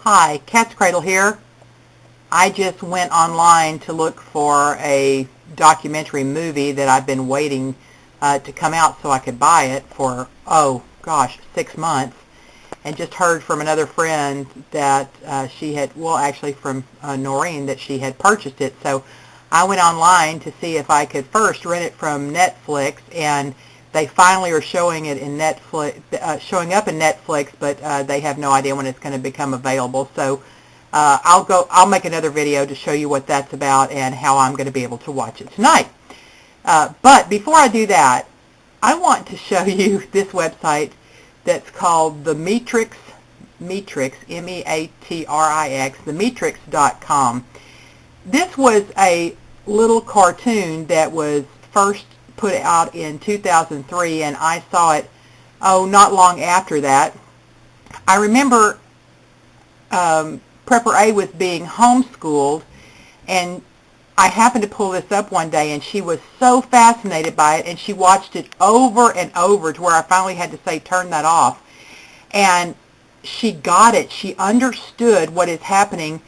Hi, Katzcradul here. I just went online to look for a documentary movie that I've been waiting to come out so I could buy it for, 6 months, and just heard from another friend that she had, actually from Noreen, that she had purchased it. So I went online to see if I could first rent it from Netflix, and they finally are showing it in Netflix, showing up in Netflix, but they have no idea when it's going to become available. So I'll make another video to show you what that's about and how I'm going to be able to watch it tonight. But before I do that, I want to show you this website that's called the Meatrix, M-E-A-T-R-I-X, themeatrix.com. This was a little cartoon that was first put out in 2003, and I saw it, not long after that. I remember Prepper A was being homeschooled, and I happened to pull this up one day, and she was so fascinated by it, and she watched it over and over to where I finally had to say, turn that off. And she got it. She understood what is happening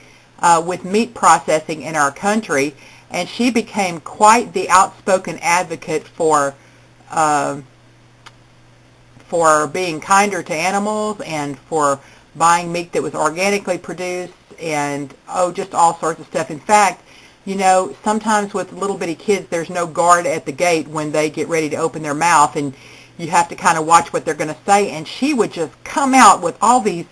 with meat processing in our country, and she became quite the outspoken advocate for being kinder to animals and for buying meat that was organically produced, and just all sorts of stuff. In fact, you know, sometimes with little bitty kids, there's no guard at the gate when they get ready to open their mouth, and you have to kind of watch what they're going to say. And she would just come out with all these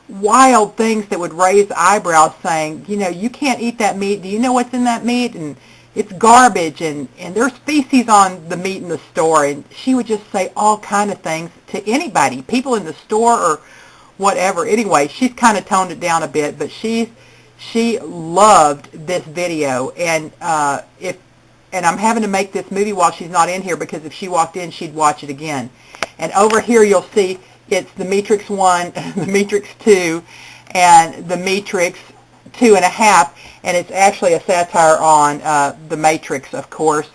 wild things that would raise eyebrows, saying, you know, you can't eat that meat. Do you know what's in that meat? And it's garbage, and there's feces on the meat in the store. And she would just say all kind of things to anybody, people in the store or whatever. Anyway, she's kind of toned it down a bit, but she loved this video, and I'm having to make this movie while she's not in here, because if she walked in, she'd watch it again. And over here you'll see it's the Meatrix 1, the Meatrix 2, and the Meatrix 2.5, and it's actually a satire on the Matrix, of course.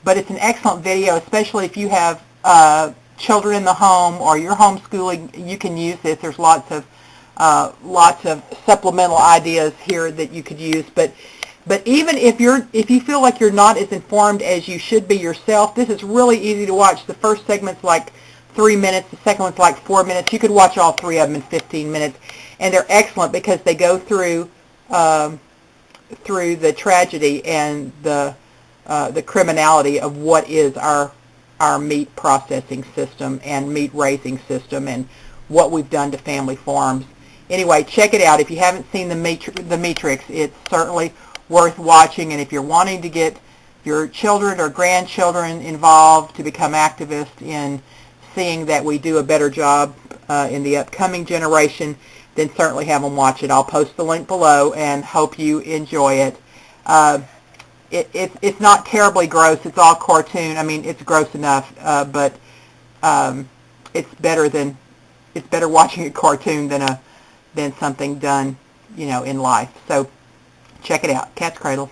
But it's an excellent video, especially if you have children in the home or you're homeschooling. You can use this. There's lots of supplemental ideas here that you could use. But even if you feel like you're not as informed as you should be yourself, this is really easy to watch. The first segment's like 3 minutes. The second one's like 4 minutes. You could watch all three of them in 15 minutes, and they're excellent because they go through the tragedy and the criminality of what is our meat processing system and meat raising system, and what we've done to family farms. Anyway, check it out. If you haven't seen the Meatrix, it's certainly worth watching. And if you're wanting to get your children or grandchildren involved to become activists in seeing that we do a better job in the upcoming generation, then certainly have them watch it. I'll post the link below and hope you enjoy it. It's not terribly gross. It's all cartoon. I mean, it's gross enough, but it's better watching a cartoon than something done, you know, in life. So check it out. Katzcradul.